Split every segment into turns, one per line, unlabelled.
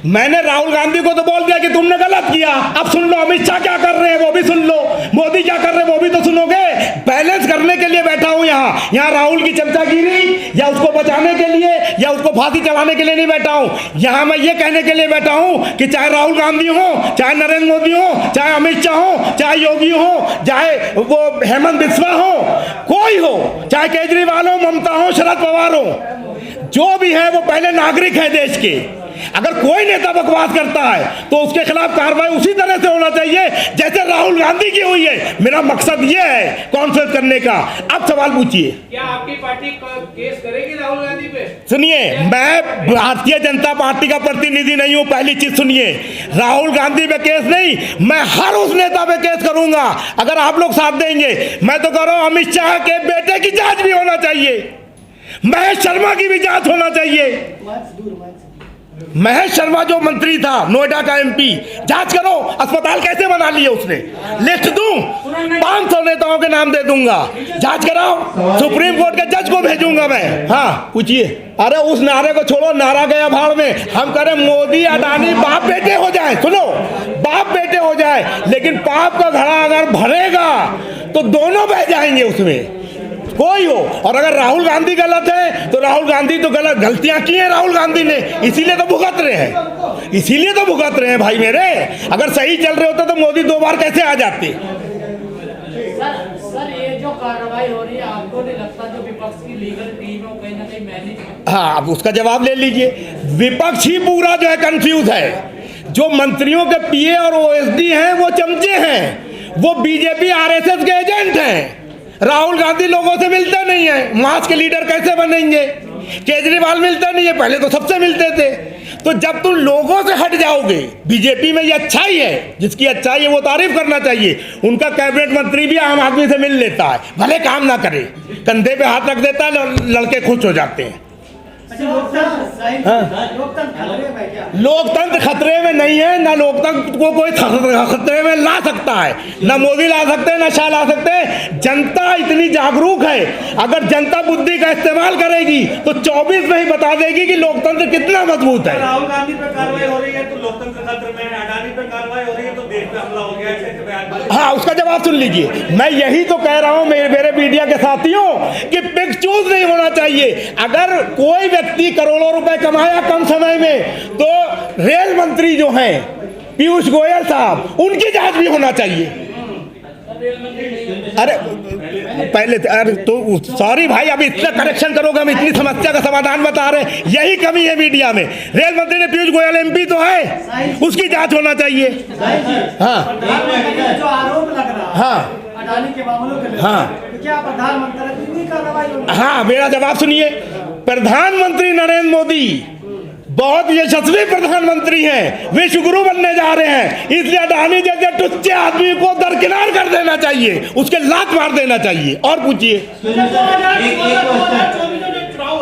मैंने राहुल गांधी को तो बोल दिया कि तुमने गलत किया। अब सुन लो अमित शाह क्या कर रहे हैं वो भी सुन लो, मोदी क्या कर रहे हैं वो भी तो सुनोगे। बैलेंस करने के लिए बैठा हूं यहाँ राहुल की चमचागिरी या उसको बचाने के लिए या उसको फांसी चढ़ाने के लिए नहीं बैठा हूं। यहाँ मैं ये कहने के लिए बैठा हूं कि चाहे राहुल गांधी हो, चाहे नरेंद्र मोदी हो, चाहे अमित शाह हो, चाहे योगी हो, चाहे वो हेमंत बिस्वा हो, कोई हो, चाहे केजरीवाल हो, ममता हो, शरद पवार हो, जो भी है वो पहले नागरिक है देश के। अगर कोई नेता बकवास करता है तो उसके खिलाफ कार्रवाई उसी तरह से होना चाहिए जैसे राहुल गांधी की हुई है। मेरा मकसद ये है कॉन्फ्रेंस करने का। अब सवाल पूछिए,
क्या आपकी पार्टी केस करेगी राहुल गांधी पे?
सुनिए, मैं भारतीय जनता पार्टी का प्रतिनिधि नहीं हूं। पहली चीज सुनिए, राहुल गांधी पे केस नहीं, मैं हर उस नेता पे केस करूंगा अगर आप लोग साथ देंगे। मैं तो कह रहा हूं अमित शाह के बेटे की जांच भी होना चाहिए, महेश शर्मा की भी जांच होना चाहिए। महेश शर्मा जो मंत्री था, नोएडा का एमपी, जांच करो अस्पताल कैसे बना लिए उसने। लिस्ट दूं, 500 नेताओं के नाम दे दूंगा, जांच कराओ। सुप्रीम कोर्ट के जज को भेजूंगा मैं। हाँ पूछिए। अरे उस नारे को छोड़ो, नारा गया भाड़ में। हम करें मोदी अडानी बाप बेटे हो जाए, सुनो, बाप बेटे हो जाए, लेकिन पाप का घड़ा अगर भरेगा तो दोनों बह जाएंगे उसमें, कोई हो। और अगर राहुल गांधी गलत है तो राहुल गांधी तो गलतियां की हैं राहुल गांधी ने, इसीलिए तो भुगत रहे हैं, इसीलिए तो भुगत रहे हैं भाई मेरे। अगर सही चल रहे होते तो मोदी 2 बार कैसे आ जाते।
सर ये जो कार्रवाई हो रही है, आपको नहीं लगता जो विपक्ष की लीगल टीम है कहीं ना कहीं मैनेज?
हाँ, अब उसका जवाब ले लीजिए। विपक्ष ही पूरा जो है कंफ्यूज है। जो मंत्रियों के पीए और ओएसडी हैं वो चमचे हैं, वो बीजेपी आरएसएस के एजेंट हैं। राहुल गांधी लोगों से मिलते नहीं है, मास के लीडर कैसे बनेंगे। केजरीवाल मिलते नहीं है, पहले तो सबसे मिलते थे। तो जब तुम लोगों से हट जाओगे, बीजेपी में ये अच्छाई है, जिसकी अच्छाई है वो तारीफ करना चाहिए। उनका कैबिनेट मंत्री भी आम आदमी से मिल लेता है, भले काम ना करे, कंधे पे हाथ रख देता है, लड़के खुश हो जाते हैं। लोकतंत्र खतरे में नहीं है, ना लोकतंत्र को कोई खतरे में ला सकता है, ना मोदी ला सकते हैं, ना शाह ला सकते हैं। जनता इतनी जागरूक है, अगर जनता बुद्धि का इस्तेमाल करेगी तो 24 में ही बता देगी कि लोकतंत्र कितना मजबूत है।
राहुल गांधी पर कार्रवाई हो रही है तो लोकतंत्र खतरे में है, अडानी पर कार्रवाई हो रही है तो देश पे हमला हो गया है।
हाँ, उसका जवाब सुन लीजिए। मैं यही तो कह रहा हूं मेरे मीडिया के साथियों कि पिक चूज नहीं होना चाहिए। अगर कोई व्यक्ति करोड़ों रुपए कमाया कम समय में तो रेल मंत्री जो हैं पीयूष गोयल साहब, उनकी जांच भी होना चाहिए। अरे पहले अरे तो सॉरी भाई, अभी इतना करेक्शन करोगे, हम इतनी समस्या का समाधान बता रहे हैं, यही कमी है मीडिया में। रेल मंत्री ने पीयूष गोयल एमपी तो है, उसकी जांच होना चाहिए। हाँ,
जो आरोप लग रहा है
हाँ,
अडानी के मामलों के लिए,
हाँ,
तो क्या प्रधानमंत्री की कार्रवाई होगी?
हाँ, मेरा जवाब सुनिए। प्रधानमंत्री नरेंद्र मोदी बहुत यशस्वी प्रधानमंत्री हैं, विश्व गुरु बनने जा रहे हैं, इसलिए अडानी जैसे टुच्चे आदमी को दरकिनार कर देना चाहिए, उसके लात मार देना चाहिए। और पूछिए।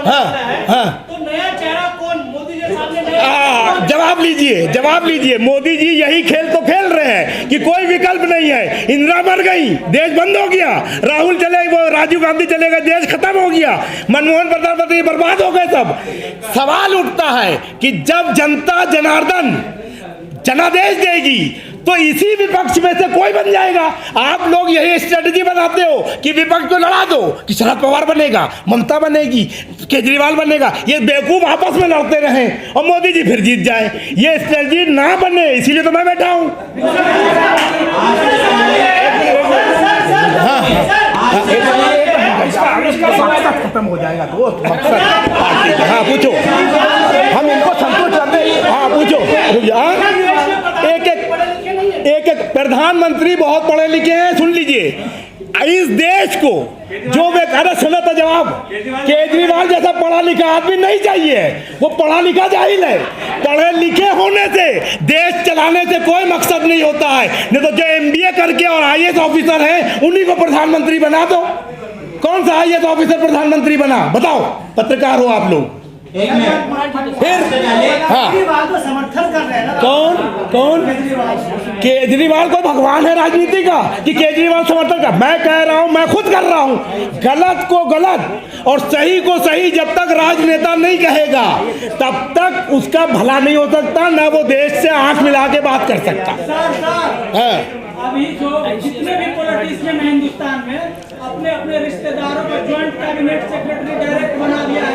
हाँ, हाँ,
तो नया चेहरा कौन? मोदी जी सामने
जवाब लीजिए, जवाब लीजिए। मोदी जी यही खेल तो खेल रहे हैं कि कोई विकल्प नहीं है। इंदिरा मर गई, देश बंद हो गया। राहुल चले, वो राजीव गांधी चलेगा, देश खत्म हो गया। मनमोहन प्रधानमंत्री बर्बाद हो गए सब। सवाल उठता है कि जब जनता जनार्दन जनादेश देगी तो इसी विपक्ष में से कोई बन जाएगा। आप लोग यही स्ट्रेटजी बनाते हो कि विपक्ष को लड़ा दो, कि शरद पवार बनेगा, ममता बनेगी, केजरीवाल बनेगा, ये बेवकूफ आपस में लड़ते रहें और मोदी जी फिर जीत जाए। ये स्ट्रेटजी ना बने, इसीलिए तो मैं बैठा हूं। खत्म हो जाएगा तो मकसद। हाँ पूछो, हम इनको संतुष्ट करते। हाँ पूछो। एक एक प्रधानमंत्री बहुत पढ़े लिखे हैं, सुन लीजिए। इस देश को जो वे अरे सुना था जवाब, केजरीवाल जैसा पढ़ा लिखा आदमी नहीं चाहिए, वो पढ़ा लिखा जाहिल है। पढ़े लिखे होने से देश चलाने से कोई मकसद नहीं होता है। नहीं तो जो एमबीए करके और आईएएस ऑफिसर हैं उन्हीं को प्रधानमंत्री बना दो। कौन सा आईएएस ऑफिसर प्रधानमंत्री बना, बताओ, पत्रकार हो आप लोग। फिर हाँ,
समर्थन कर रहे हैं ना।
कौन कौन? केजरीवाल को भगवान है राजनीति का कि केजरीवाल समर्थन का? मैं कह रहा हूं, मैं खुद कर रहा हूं, गलत को गलत और सही को सही जब तक राजनेता नहीं कहेगा तब तक उसका भला नहीं हो सकता, ना वो देश से आंख मिला के बात कर सकता है।
अभी जो जितने भी पॉलिटिशियन हैं हिंदुस्तान में अपने अपने रिश्तेदारों को ज्वाइंट कैबिनेट सेक्रेटरी डायरेक्ट बना दिया है,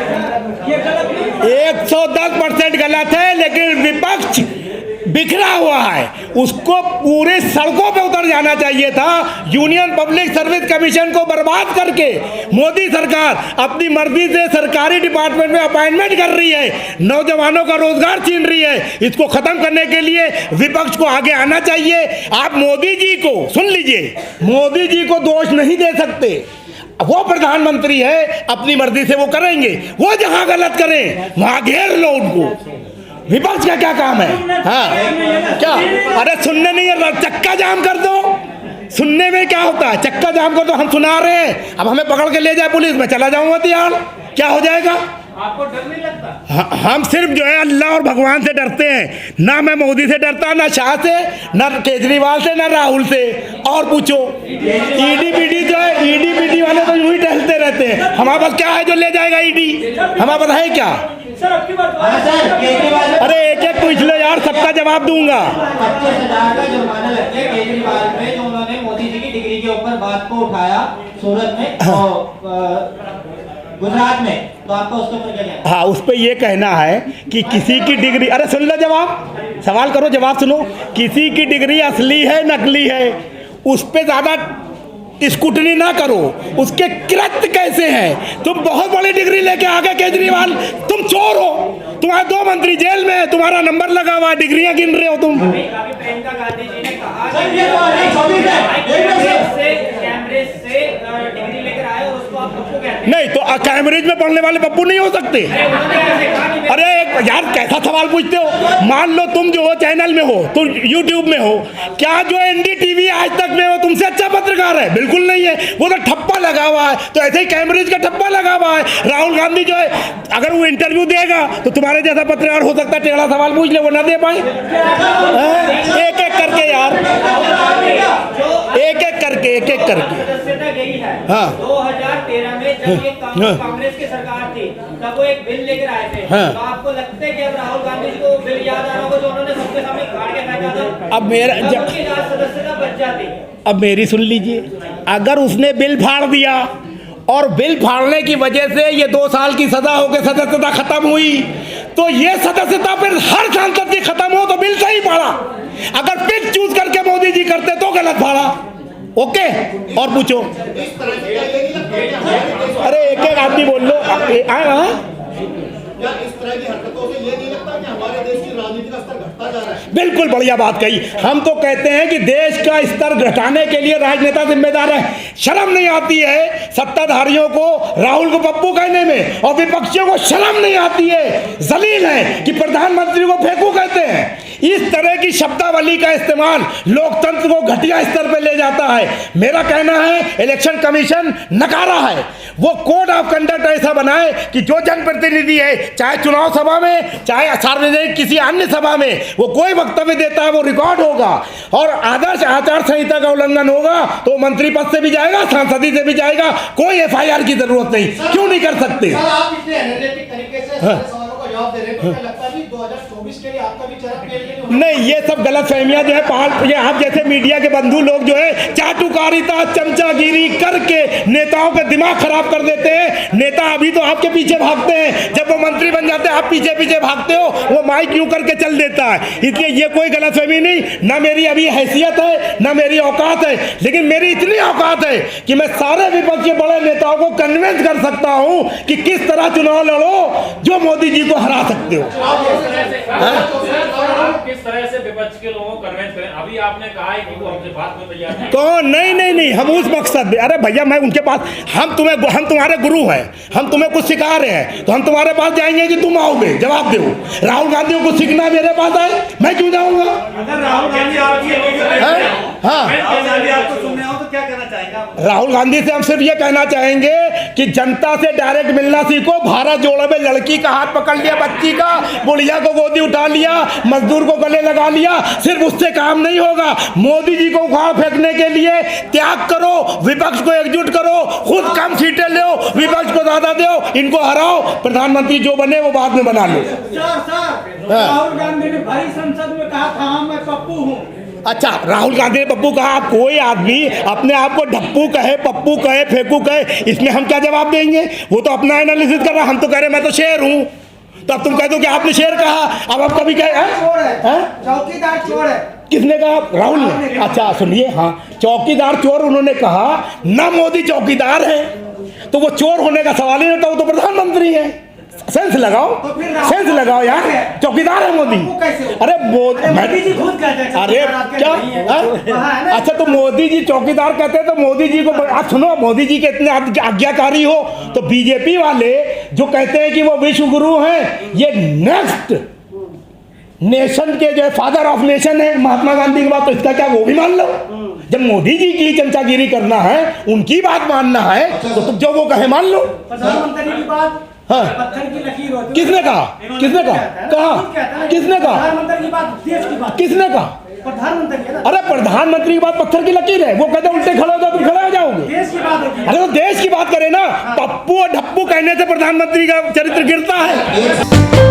ये गलत नहीं?
110% गलत है, लेकिन विपक्ष बिखरा हुआ है, उसको पूरे सड़कों पे उतर जाना चाहिए था। यूनियन पब्लिक सर्विस कमीशन को बर्बाद करके मोदी सरकार अपनी मर्जी से सरकारी डिपार्टमेंट में अपॉइंटमेंट कर रही है, नौजवानों का रोजगार छीन रही है। इसको खत्म करने के लिए विपक्ष को आगे आना चाहिए। आप मोदी जी को सुन लीजिए, मोदी जी को दोष नहीं दे सकते, वो प्रधानमंत्री है, अपनी मर्जी से वो करेंगे। वो जहां गलत करें वहां घेर लो उनको। विपक्ष का क्या काम है? हाँ क्या? अरे सुनने नहीं है, चक्का जाम कर दो। सुनने में क्या होता है? चक्का जाम कर दो। हम सुना रहे हैं, अब हमें पकड़ के ले जाए पुलिस, में चला जाऊंगा तिहाड़, क्या हो जाएगा?
आपको डर नहीं लगता?
हम सिर्फ जो है अल्लाह और भगवान से डरते हैं। ना मैं मोदी से डरता, ना शाह से, ना केजरीवाल से, ना राहुल से। और पूछो ईडी बीडी जो है, ईडी बीडी वाले तो यूं ही टहलते रहते हैं। हमारे पास क्या है जो ले जाएगा ईडी? हमारे पास है क्या?
सर आपकी बात
अरे एक एक पूछ लो यार, सबका जवाब दूंगा।
25,000 का जुर्माना लग गया केजरीवाल पे, जो उन्होंने मोदी जी की डिग्री के ऊपर बात को उठाया सूरत में और गुजरात में, तो आपको उसके ऊपर क्या कहना?
हाँ, उस पर ये कहना है कि किसी की डिग्री, अरे सुन लो जवाब, सवाल करो जवाब सुनो। किसी की डिग्री असली है नकली है, उस पर ज़्यादा स्कूटनी ना करो, उसके कृत्य कैसे हैं। तुम बहुत बड़ी डिग्री लेके आ गए केजरीवाल, तुम चोर हो, तुम्हारे 2 मंत्री जेल में है, तुम्हारा नंबर लगा हुआ, डिग्रियां गिन रहे हो तुम।
प्रियंका गांधी जी ने कहा
सर, ये तो नहीं, 24 है,
कैमरे से डिग्री लेकर आए और उसको आप पप्पू कहते हैं।
नहीं तो कैमरेज में पढ़ने वाले पप्पू नहीं हो सकते? अरे यार कैसा सवाल पूछते हो? मान लो तुम जो हो चैनल में हो, तुम यूट्यूब में हो, क्या जो एनडीटीवी आज तक में हो तुमसे अच्छा पत्रकार है? बिल्कुल नहीं है, वो तो ठप्पा लगा हुआ है। तो ऐसे ही कैम्ब्रिज का ठप्पा लगा हुआ है। राहुल गांधी जो है, अगर वो इंटरव्यू देगा तो तुम्हारे जैसा पत्रकार हो सकता है टेढ़ा सवाल पूछ ले, वो ना दे पाए। एक एक करके यार, एक एक करके, एक एक करके।
सदस्यता गई है।
हाँ।
2013 में जब ये कांग्रेस की सरकार थी, तब वो एक बिल लेकर आए थे।
हाँ।
तो आपको लगता है कि अब राहुल गांधी जी को बिल याद आ रहा होगा जो उन्होंने सबके सामने फाड़ के फेंका था?
अब मेरा
उनकी सदस्यता बच जाती।
अब मेरी सुन लीजिए, अगर उसने बिल फाड़ दिया और बिल फाड़ने की वजह से ये 2 साल की सजा होकर सदस्यता खत्म हुई, तो ये सदस्यता फिर हर सांसद की खत्म हो तो बिल सही फाड़ा। अगर पिक चूज करके मोदी जी करते तो गलत फाड़ा। ओके, और पूछो। अरे एक एक आदमी बोल लो।
क्या इस तरह की हरकतों से ये नहीं लगता कि हमारे देश की राजनीति का स्तर घटता जा रहा है?
बिल्कुल बढ़िया बात कही। हम तो कहते हैं कि देश का स्तर घटाने के लिए राजनेता जिम्मेदार है। शर्म नहीं आती है सत्ताधारियों को राहुल को पप्पू कहने में, और विपक्षियों को शर्म नहीं आती है, जलील है कि प्रधानमंत्री को फेंकू कहते हैं। इस तरह की शब्दावली का इस्तेमाल लोकतंत्र को घटिया स्तर पर ले जाता है। मेरा कहना है इलेक्शन कमीशन नकारा है, वो कोड ऑफ कंडक्ट ऐसा बनाए कि जो जनप्रतिनिधि है, चाहे चुनाव सभा में, चाहे सार्वजनिक किसी अन्य सभा में, वो कोई वक्तव्य देता है वो रिकॉर्ड होगा, और आदर्श आचार संहिता का उल्लंघन होगा तो मंत्री पद से भी जाएगा, सांसदी से भी जाएगा, कोई एफआईआर की जरूरत नहीं। क्यों नहीं कर सकते?
सर, आप इतने एनर्जेटिक तरीके से सारे सवालों का जवाब दे रहे हैं, तो क्या लगता है कि 2024 के लिए आपका भी चरम पेड़ के लिए
नहीं, ये सब गलत फहमियां जो है पहाड़, ये आप जैसे मीडिया के बंधु लोग जो है चाटुकारिता चमचागिरी करके नेताओं का दिमाग खराब कर देते हैं। नेता अभी तो आपके पीछे भागते हैं, जब वो मंत्री बन जाते हैं आप पीछे पीछे भागते हो, वो माइक यूं करके चल देता है। इसलिए ये कोई गलत फहमी नहीं, ना मेरी अभी हैसियत है, ना मेरी औकात है, लेकिन मेरी इतनी औकात है कि मैं सारे विपक्ष के बड़े नेताओं को कन्विंस कर सकता हूं कि किस तरह चुनाव लड़ो जो मोदी जी को हरा सकते हो।
किस तरह से विपक्ष के लोगों को कन्विंस करें? अभी आपने कहा है कि वो हमसे बात में तैयार है।
कौन? नहीं, हम उस मकसद, अरे भैया मैं उनके पास, हम तुम्हारे गुरु हैं, हम तुम्हें कुछ सिखा रहे हैं, तो हम तुम्हारे पास जाएंगे कि तुम आओगे जवाब दो। राहुल गांधी को सीखना मेरे पास आए, मैं क्यों जाऊंगा?
अगर राहुल गांधी आपको सुनने हो तो क्या कहना चाहेंगे आप?
राहुल गांधी से हम सिर्फ ये कहना चाहेंगे कि जनता से डायरेक्ट मिलना सीखो। भारत जोड़ो में लड़की का हाथ पकड़ लिया, बच्ची का, बुढ़िया को गोदी उठा लिया, मजदूर ठाकुर को गले लगा लिया। सिर्फ उससे काम नहीं होगा, मोदी जी को उखाड़ फेंकने के लिए त्याग करो, विपक्ष को एकजुट करो, खुद कम सीटें लो, विपक्ष को ज्यादा दो, इनको हराओ, प्रधानमंत्री जो बने वो बाद में बना लो।
सर राहुल गांधी ने भाई संसद में कहा था हाँ मैं पप्पू हूँ।
अच्छा, राहुल गांधी ने पप्पू कहा, कोई आदमी अपने आप को ढप्पू कहे, पप्पू कहे, फेंकू कहे, इसमें हम क्या जवाब देंगे? वो तो अपना एनालिसिस कर रहा, हम तो कह रहे मैं तो शेर हूँ। तो अब तुम कह दो कि आपने शेर कहा, अब आप कभी कहे
चौकीदार चोर है।
किसने कहा? राहुल ने। अच्छा सुनिए, हाँ, चौकीदार चोर उन्होंने कहा ना, मोदी चौकीदार है तो वो चोर होने का सवाल ही नहीं था, वो तो प्रधानमंत्री है। सेंस लगाओ, सेंस लगाओ यार, चौकीदार है मोदी। अरे मोदी जी खुद कहते हैं, अरे क्या? अच्छा तो मोदी जी चौकीदार कहते हैं, तो मोदी जी को आप सुनो, मोदी जी के इतने आज्ञाकारी हो तो बीजेपी वाले जो कहते हैं कि वो विश्व गुरु हैं, ये नेक्स्ट नेशन के जो है फादर ऑफ नेशन है महात्मा गांधी के बाद, तो इसका क्या वो भी मान लो? जब मोदी जी की चमचागिरी करना है, उनकी बात मानना है, तो तुम जो वो कहे मान लो।
प्रधानमंत्री की बात
हाँ,
पत्थर की लकीर होती है।
किसने कहा? किसने कहा? कहा? किसने कहा?
प्रधानमंत्री की बात देश की बात।
किसने कहा?
प्रधानमंत्री।
अरे प्रधानमंत्री की बात पत्थर की लकीर है, वो कहते हैं उल्टे खड़े हो जाओ, तुम खड़े हो जाओगे।
देश की बात होती है।
अरे तो देश की बात करें ना, पप्पू और ढप्पू कहने से प्रधानमंत्री का चरित्र गिरता है।